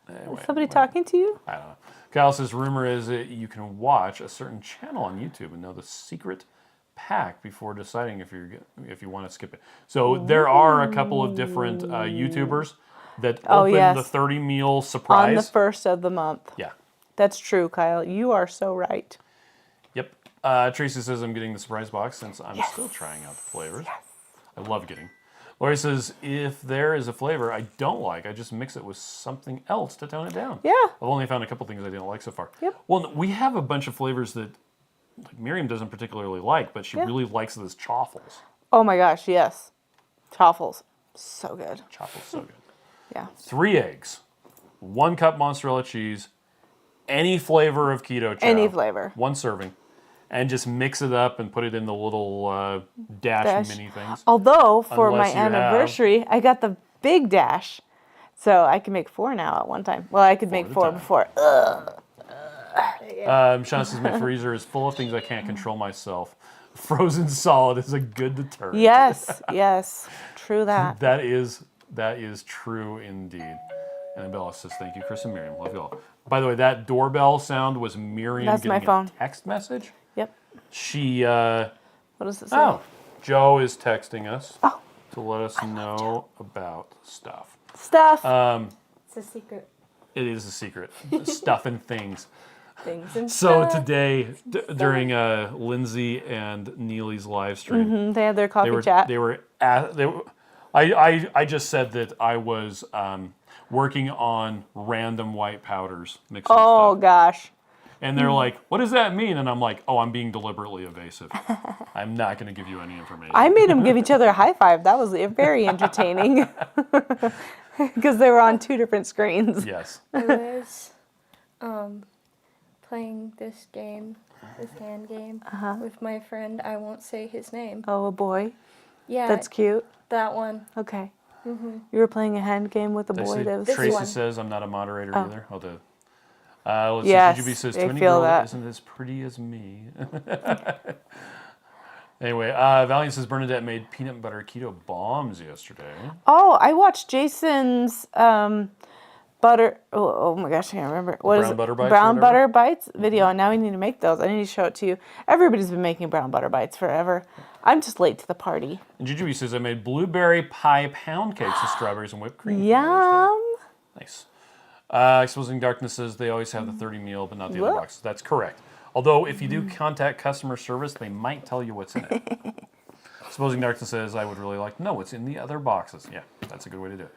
Anyway, Is somebody talking to you? I don't know. Kyle says, rumor is that you can watch a certain channel on YouTube and know the secret pack before deciding if you want to skip it. So there are a couple of different YouTubers that open yes. the 30 meal surprise. On the first of the month. Yeah. That's true, Kyle. You are so right. Yep. Tracy says, I'm getting the surprise box since I'm still trying out the flavors. Yes. I love getting. Lori says, if there is a flavor I don't like, I just mix it with something else to tone it down. Yeah. I've only found a couple things I didn't like so far. Yep. Well, we have a bunch of flavors that Miriam doesn't particularly like, but she really likes this chaffles. Oh my gosh, yes. Chaffles. So good. Chaffles, so good. Yeah. 3 eggs, 1 cup mozzarella cheese, any flavor of Keto Chow. Any flavor. 1 serving. And just mix it up and put it in the little dash mini things. Although, for Unless my you anniversary, I got the big dash. So I can make 4 now at one time. Well, I could make 4 before. Shauna says, my freezer is full of things I can't control myself. Frozen solid is a good deterrent. Yes, yes. True that. That is true indeed. And Bella says, thank you, Chris and Miriam. Love you all. By the way, that doorbell sound was Miriam That's getting my phone. a text message. Yep. She, What does it say? oh, Joe is texting us Oh. to let us know about stuff. Stuff. It's a secret. It is a secret. Stuff and things. Things and So stuff. today, during Lindsay and Neely's live stream, They had their coffee chat. I just said that I was working on random white powders mixing Oh stuff. gosh. And they're like, what does that mean? And I'm like, oh, I'm being deliberately evasive. I'm not going to give you any information. I made them give each other a high five. That was very entertaining. Because they were on 2 different screens. Yes. I was playing this game, this hand game, with my friend. I won't say his name. Oh, a boy. Yeah, That's cute. that one. Okay. You were playing a hand game with a boy that was... Tracy one. says I'm not a moderator either. Although, let's Yes, see, GGB says, I to any feel girl that. isn't as pretty as me. Anyway, Valiant says Bernadette made peanut butter keto bombs yesterday. Oh, I watched Jason's butter... Oh my gosh, I can't remember. What is Brown it? butter bites or Brown whatever? butter bites video, and now we need to make those. I need to show it to you. Everybody's been making brown butter bites forever. I'm just late to the party. And GGB says I made blueberry pie pound cakes with strawberries and whipped cream. for Mother's Day. Yum. Nice. Exposing Darkness says they always have the 30 meal, but not the other What? boxes. That's correct. Although, if you do contact customer service, they might tell you what's in it. Exposing Darkness says I would really like to know what's in the other boxes. Yeah, that's a good way to do it.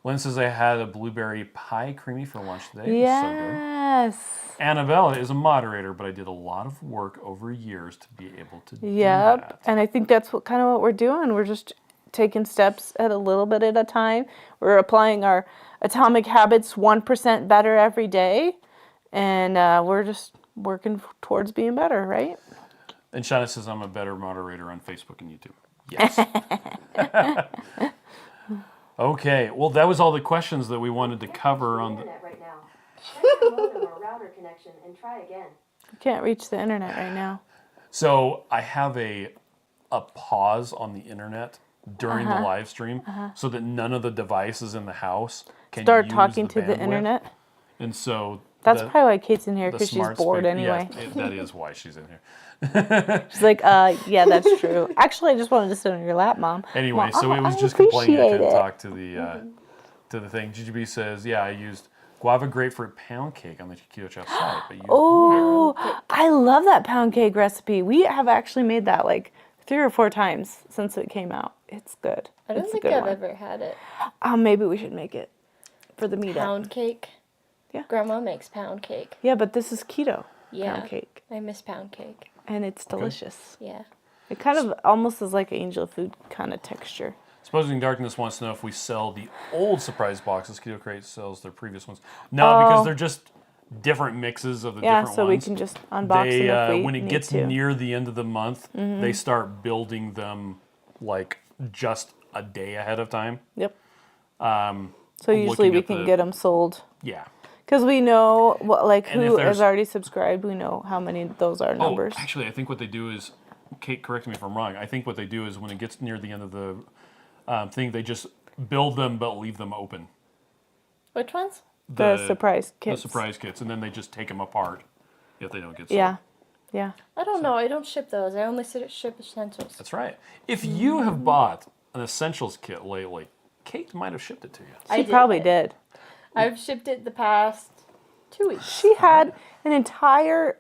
Lynn says I had a blueberry pie creamy for lunch today. It was so good. Yes. Annabella is a moderator, but I did a lot of work over years to be able to do Yep. that. And I think that's kind of what we're doing. We're just taking steps at a little bit at a time. We're applying our atomic habits 1% better every day. And we're just working towards being better, right? And Shauna says I'm a better moderator on Facebook and YouTube. Yes. Okay, well, that was all the questions that we wanted to cover on the... Internet right now. Check your modem or router connection and try again. You can't reach the internet right now. So I have a pause on the internet during the live stream so that none of the devices in the house can Start use talking the to the bandwidth. internet. And so That's the- probably why Kate's in here, the because she's smart bored speaker- anyway. Yeah, that is why she's in here. She's like, yeah, that's true. Actually, I just wanted to sit on your lap, Mom. Anyway, Well, so it was I just complaining I appreciate couldn't it. talk to the thing. GGB says, yeah, I used guava grapefruit pound cake on the Keto Chow site, but used Oh, I love that pound cake recipe. We have actually made that like 3 or 4 times since it came out. It's good. I don't It's a think good I've one. ever had it. Maybe we should make it for the meetup. Pound cake. Yeah. Grandma makes pound cake. Yeah, but this is keto Yeah. pound cake, I miss pound cake. and it's delicious. Yeah. It kind of almost is like angel food kind of texture. Exposing Darkness wants to know if we sell the old surprise boxes. Keto Crate sells their previous ones. No, because they're just different mixes of the Yeah, different so ones. we can just unbox They, them if we when it need gets to. near the end of the month, they start building them like just a day ahead of time. Yep. So I'm usually looking we at can the- get them sold. Yeah. Because we know what, like, And if who there's- has already subscribed. We know how many those are numbers. Oh, actually, I think what they do is, Kate, correct me if I'm wrong. I think what they do is when it gets near the end of the thing, they just build them but leave them open. Which ones? The surprise the kits. surprise kits, and then they just take them apart if they don't get sold. Yeah. Yeah. I don't know. I don't ship those. I only ship essentials. That's right. If you have bought an essentials kit lately, Kate might have shipped it to you. She probably did. I've shipped it the past 2 weeks. She had an entire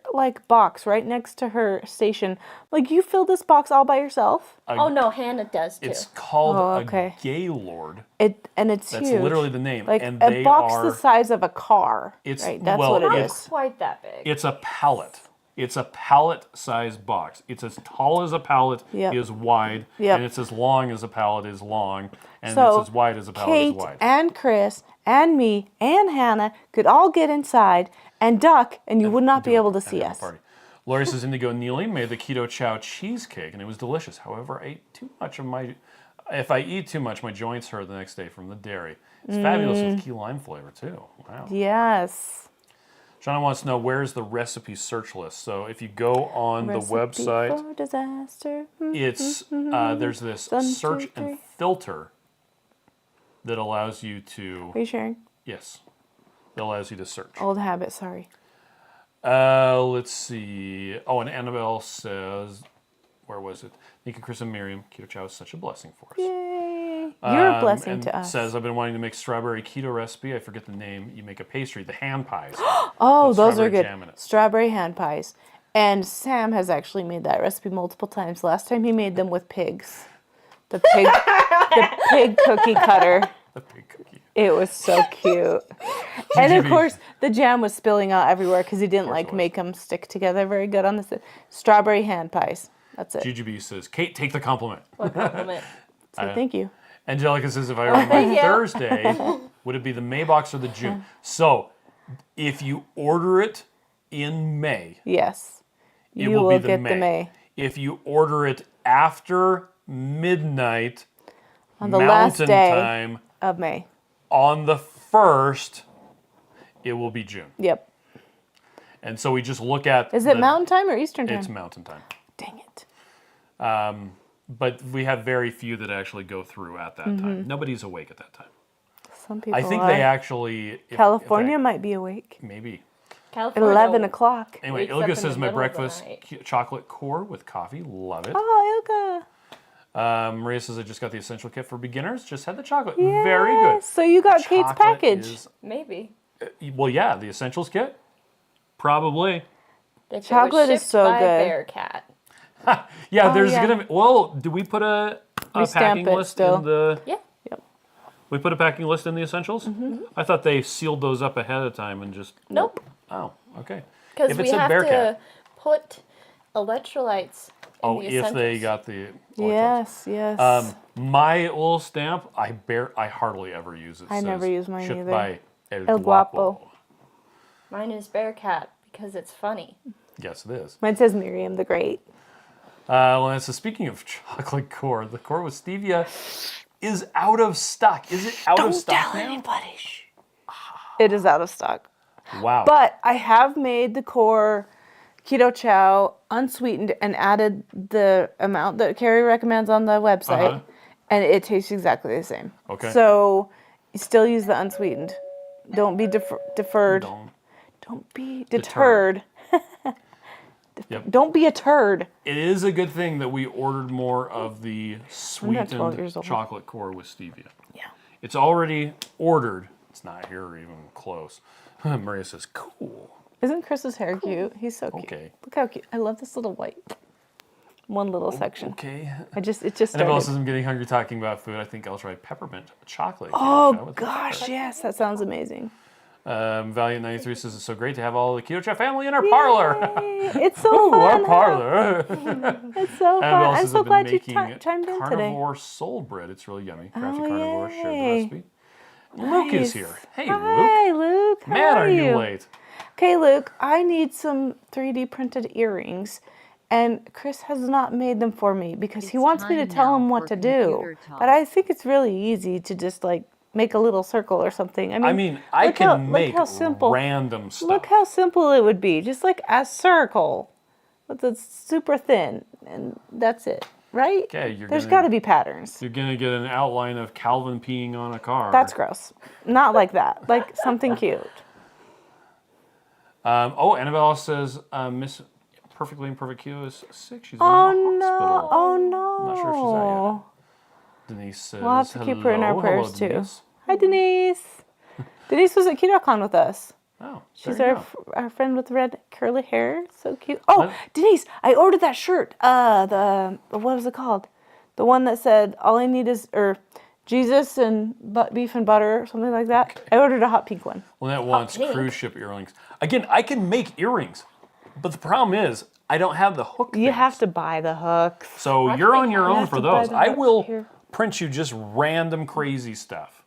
box right next to her station. Like, you filled this box all by yourself? Oh no, Hannah does too. It's called okay. a Gaylord. It's That's huge. literally the name. Like and a they box are, the size of a car. It's right? That's well, what it Not is. quite that big. It's a pallet. It's a pallet-sized box. It's as tall as a pallet is wide, and it's as long as a pallet is long, and So it's as wide as a pallet Kate is wide. and Chris and me and Hannah could all get inside and duck, and you would not be able to see us. Party. Lori says, Indigo Neely made the Keto Chow cheesecake, and it was delicious. However, I ate too much of my... If I eat too much, my joints hurt the next day from the dairy. It's fabulous with key lime flavor, too. Wow. Yes. Shauna wants to know, where's the recipe search list? So if you go on the website, for disaster. it's there's this 1, 2, search 3. and filter that allows you to... Are you sharing? Yes. That allows you to search. Old habit, sorry. Let's see. Oh, and Annabelle says, where was it? Thank you, Chris and Miriam. Keto Chow is such a blessing for us. Yay. You're a blessing and to us. Says, I've been wanting to make strawberry keto recipe. I forget the name. You make a pastry, the hand pies. Oh, with those are strawberry good. jam in it. Strawberry hand pies. And Sam has actually made that recipe multiple times. Last time he made them with pigs. The pig cookie cutter. The pig cookie. It was so cute. And of GGB. course, the jam was spilling out everywhere because he didn't it was. make them stick together very good on the strawberry hand pies. That's it. GGB says, Kate, take the compliment. What compliment? So thank you. Angelica says, if I order my Thursday, would it be the May box or the June? So, if you order it in May, Yes. it You will will be the get May. the May. If you order it after midnight, On the last Mountain day Time, of May. on the 1st, it will be June. Yep. And so we just look at... Is it Mountain Time or Eastern Time? It's Mountain Time. Dang it. But we have very few that actually go through at that Mm-hmm. time. Nobody's awake at that time. Some people I think are. they actually... California might be awake. Maybe. At California 11 o'clock. Anyway, wakes up Ilga in says the my middle of the breakfast night. chocolate core with coffee. Love it. Oh, Ilka. Maria says I just got the essential kit for beginners. Just had the chocolate. Very good. So you got Kate's Chocolate package. is- Maybe. well, yeah, the essentials kit. Probably. If it was Chocolate is shipped so by good. Bearcat. Yeah, Oh, there's yeah. gonna be. Well, do we put a We stamp packing it list still. in the? Yeah. We put a packing list in the essentials. Mm-hmm. I thought they sealed those up ahead of time and just. Nope. Oh, okay. Because If we it said have Bearcat. to put electrolytes in Oh, the if essentials. they got the. Yes, yes. My little stamp, I hardly ever use it. I never Says, use mine shipped either. by El El Guapo. Mine is Bearcat because it's funny. Yes, it is. Mine says Miriam the Great. Well, so speaking of chocolate core, the core with stevia is out of stock. Is it out of stock now? anybody. It is out of stock. Wow. But I have made the core Keto Chow unsweetened and added the amount that Carrie recommends on the website, and it tastes exactly the same. Okay. So you still use the unsweetened. Don't be deferred. Don't. Be deterred. Yep. Don't be a turd. It is a good thing that we ordered more of the 12 years sweetened old. chocolate core with stevia. Yeah. It's already ordered. It's not here even close. Maria says, cool. Isn't Chris's hair cute? He's so cute. Okay. Look how cute. I love this little white. One little section. Okay. It just And started. if says I'm getting hungry talking about food, I think I'll try peppermint chocolate. Oh Keto Chow with gosh, butter. yes, that sounds amazing. Valiant93 says it's so great to have all the Keto Chow family in our parlor. Yay, it's so Ooh, our fun. parlor. It's so fun. Annabelle I'm says so I've been glad you making chimed in today. carnivore soul bread. It's really yummy. Crafty Oh, Carnivore shared the yay. recipe. Luke is here. Hey, Luke. Hi, Luke. How Man, are you you late? Okay, Luke, I need some 3D printed earrings, and Chris has not made them for me because he It's wants me to time tell now him what for to do. computer talk. But I think it's really easy to just make a little circle or something. I mean, I look can how, make look how simple. random stuff. Look how simple it would be, just like a circle, but it's super thin, and that's it. right? Okay, There's got to be patterns. You're gonna get an outline of Calvin peeing on a car. That's gross. Not like that. Like something cute. Annabelle says Miss Perfectly Imperfect Q is sick. She's in the Oh hospital. no! Oh no! I'm not sure if she's out yet. Denise says, We'll have to keep her in our prayers too. Denise. Hi, Denise. Denise was at KetoCon with us. Oh, She's there you our go. friend with red curly hair. So cute. Oh, Denise, I ordered that shirt. What was it called? The one that said all I need is Jesus and beef and butter or something like that. I ordered a hot pink one. Lynette wants cruise ship earrings. Again, I can make earrings, but the problem is I don't have the hook. You have to buy the hooks. So you're on your own have for to buy those. the I hooks will here. print you just random crazy stuff,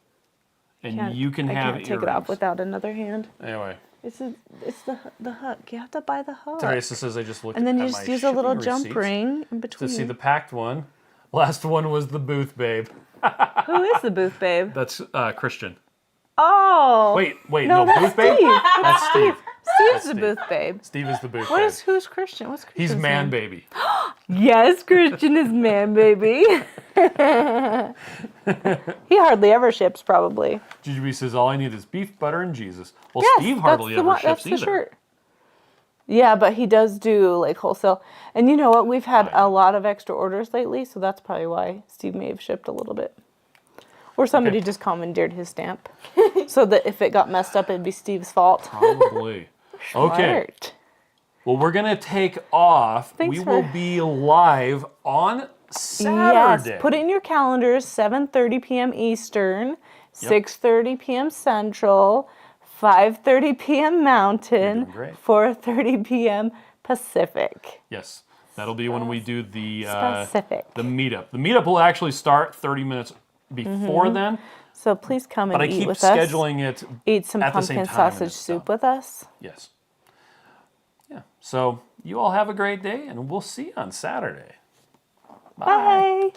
and you can I have can't earrings. take it off without another hand. Anyway, It's the hook. You have to buy the hook. Teresa says I just looked And then at you my just use a little shipping jump receipts ring in to between. see the packed one. Last one was the booth babe. Who is the booth babe? That's Christian. Oh. Wait, No, no, that's booth babe? Steve. That's Steve. Steve's That's the Steve. booth babe. Steve is the booth babe. Who's Christian? What's Christian's He's man name? baby. Yes, Christian is man baby. He hardly ever ships, probably. GGB says all I need is beef, butter, and Jesus. Well, Yes, Steve hardly that's the ever one, ships that's the either. shirt. Yeah, but he does do like wholesale. And you know what? We've had a lot of extra orders lately, so that's probably why Steve may have shipped a little bit. Or somebody just commandeered his stamp. So that if it got messed up, it'd be Steve's fault. Probably. Okay. Smart. Well, we're gonna take off. Thanks we for- will be live on Saturday. Yes, put it in your calendars, 7:30 p.m. Eastern, 6:30 p.m. Central, 5:30 p.m. Mountain, doing great. 4:30 p.m. Pacific. Yes, that'll be when we do the Specific. the meetup. The meetup will actually start 30 minutes before then, So please come and but I eat keep with us. scheduling it. Eat some at the same pumpkin time and sausage it's soup done. with us. Yes. Yeah. So you all have a great day, and we'll see you on Saturday. Bye.